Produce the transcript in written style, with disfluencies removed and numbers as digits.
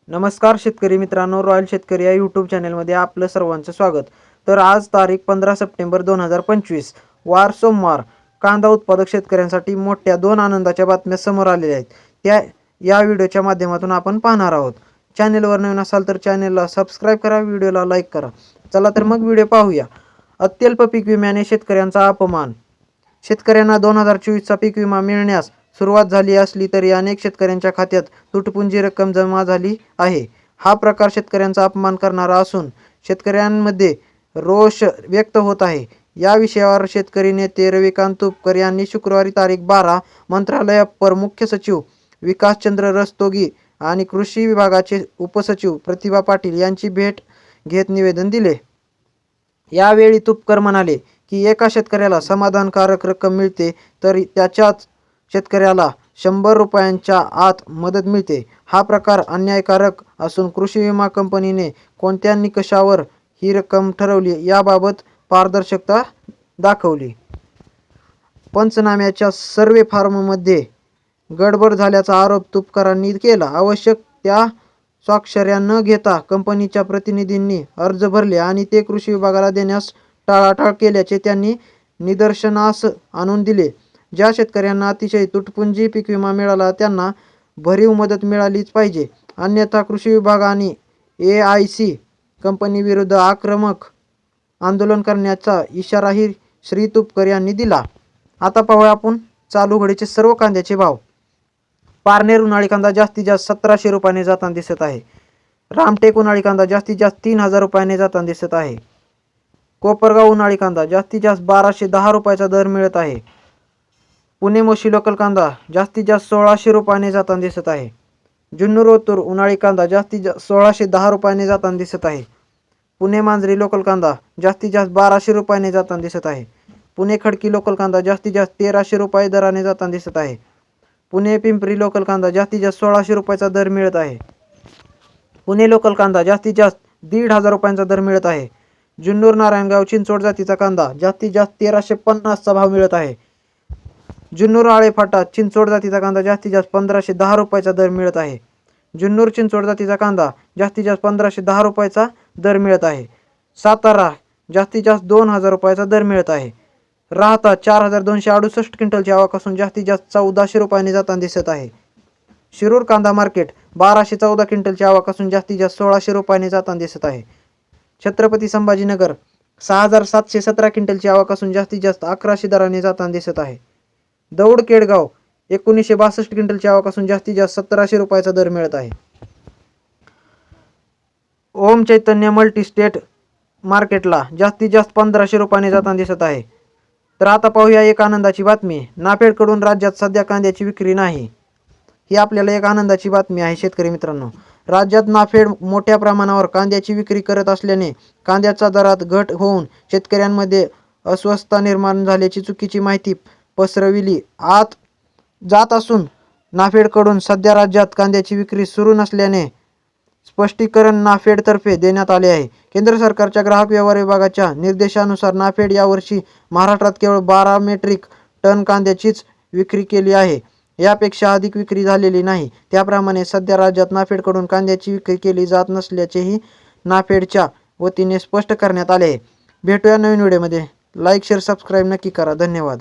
नमस्कार शेतकरी मित्रांनो, रॉयल शेतकरी या यूट्यूब चॅनलमध्ये आपलं सर्वांचं स्वागत। तर आज तारीख 15 सप्टेंबर 2025 वार सोमवार, कांदा उत्पादक शेतकऱ्यांसाठी मोठ्या दोन आनंदाच्या बातम्या समोर आलेल्या आहेत। त्या या व्हिडिओच्या माध्यमातून आपण पाहणार आहोत। चॅनलवर नवीन असाल तर चॅनलला सबस्क्राइब करा, व्हिडिओला लाईक करा। चला तर मग व्हिडिओ पाहूया। अत्यल्प पीक विम्याने शेतकऱ्यांचा अपमान। शेतकऱ्यांना 2024चा पीक विमा मिळण्यास सुरुवात झाली असली तरी अनेक शेतकऱ्यांच्या खात्यात तुटपुंजी रक्कम जमा झाली आहे। हा प्रकार शेतकऱ्यांचा अपमान करणारा असून शेतकऱ्यांमध्ये रोष व्यक्त होत आहे। या विषयावर शेतकरी नेते रविकांत तुपकर यांनी शुक्रवारी तारीख 12 मंत्रालय अप्पर मुख्य सचिव विकासचंद्र रस्तोगी आणि कृषी विभागाचे उपसचिव प्रतिभा पाटील यांची भेट घेत निवेदन दिले। यावेळी तुपकर म्हणाले की एका शेतकऱ्याला समाधानकारक रक्कम मिळते तर त्याच्याच शेतकऱ्याला 100 रुपयांच्या आत मदत मिळते। हा प्रकार अन्यायकारक असून कृषी विमा कंपनीने कोणत्या निकषावर ही रक्कम ठरवली याबाबत पारदर्शकता दाखवली। पंचनाम्याच्या सर्वे फॉर्ममध्ये गडबड झाल्याचा आरोप तुपकरांनी केला। आवश्यक त्या स्वाक्षऱ्या न घेता कंपनीच्या प्रतिनिधींनी अर्ज भरले आणि ते कृषी विभागाला देण्यास टाळाटाळ केल्याचे त्यांनी निदर्शनास आणून दिले। ज्या शेतकऱ्यांना अतिशय तुटपुंजी पीक विमा मिळाला त्यांना भरीव मदत मिळालीच पाहिजे, अन्यथा कृषी विभाग आणि AIC कंपनीविरुद्ध आक्रमक आंदोलन करण्याचा इशाराही श्री तुपकर यांनी दिला। आता पाहूया आपण चालू घडीचे सर्व कांद्याचे भाव। पारनेर उन्हाळी कांदा जास्तीत जास्त 1700 रुपयाने जाताना दिसत आहे। रामटेक उन्हाळी कांदा जास्तीत जास्त 3000 रुपयाने जाताना दिसत आहे। कोपरगाव उन्हाळी कांदा जास्तीत जास्त 1210 रुपयाचा दर मिळत आहे। पुणे मोशी लोकल कांदा जास्तीत जास्त 1600 रुपयाने जाताना दिसत आहे। जुन्नर ओतूर उन्हाळी कांदा जास्तीत जास्त 1610 रुपयाने जाताना दिसत आहे। पुणे मांजरी लोकल कांदा जास्तीत जास्त 1200 रुपयाने जाताना दिसत आहे। पुणे खडकी लोकल कांदा जास्तीत जास्त 1300 रुपये दराने जाताना दिसत आहे। पुणे पिंपरी लोकल कांदा जास्तीत जास्त 1600 रुपयाचा दर मिळत आहे। पुणे लोकल कांदा जास्तीत जास्त 1500 रुपयांचा दर मिळत आहे। जुन्नर नारायणगाव चिंचवड जातीचा कांदा जास्तीत जास्त 1350 चा भाव मिळत आहे। जुन्नर आळेफाटा चिंचवड जातीचा कांदा जास्तीत जास्त 1510 रुपयाचा दर मिळत आहे। जुन्नर चिंचवड जातीचा कांदा जास्तीत जास्त 1510 रुपयाचा दर मिळत आहे। सातारा जास्तीत जास्त 2000 रुपयाचा दर मिळत आहे। राहता 4268 क्विंटलची आवक असून जास्तीत जास्त 1400 रुपयाने जाताना दिसत आहे। शिरूर कांदा मार्केट 1214 क्विंटलची आवक असून जास्तीत जास्त 1600 रुपयाने जाताना दिसत आहे। छत्रपती संभाजीनगर 6717 क्विंटलची आवक असून जास्तीत जास्त 1100 दराने जाताना दिसत आहे। दौड केडगाव 1962 क्विंटलची आवक असून जास्तीत जास्त 1700 रुपयाचा दर मिळत आहे। ओम चैतन्य मल्टी स्टेट मार्केटला जास्तीत जास्त 1500 रुपयाने जाताना दिसत आहे। तर आता पाहूया एक आनंदाची बातमी। नाफेडकडून राज्यात सध्या कांद्याची विक्री नाही। ही आपल्याला एक आनंदाची बातमी आहे शेतकरी मित्रांनो। राज्यात नाफेड मोठ्या प्रमाणावर कांद्याची विक्री करत असल्याने कांद्याच्या दरात घट होऊन शेतकऱ्यांमध्ये अस्वस्थता निर्माण झाल्याची चुकीची माहिती पसरविली जात असून नाफेडकडून सध्या राज्यात कांद्याची विक्री सुरू नसल्याने स्पष्टीकरण नाफेडतर्फे देण्यात आले आहे। केंद्र सरकारच्या ग्राहक व्यवहार विभागाच्या निर्देशानुसार नाफेड यावर्षी महाराष्ट्रात केवळ 12 मेट्रिक टन कांद्याचीच विक्री केली आहे। यापेक्षा अधिक विक्री झालेली नाही। त्याप्रमाणे सध्या राज्यात नाफेडकडून कांद्याची विक्री केली जात नसल्याचेही नाफेडच्या वतीने स्पष्ट करण्यात आले आहे। भेटूया नवीन व्हिडिओमध्ये। लाईक शेअर सबस्क्राईब नक्की करा। धन्यवाद।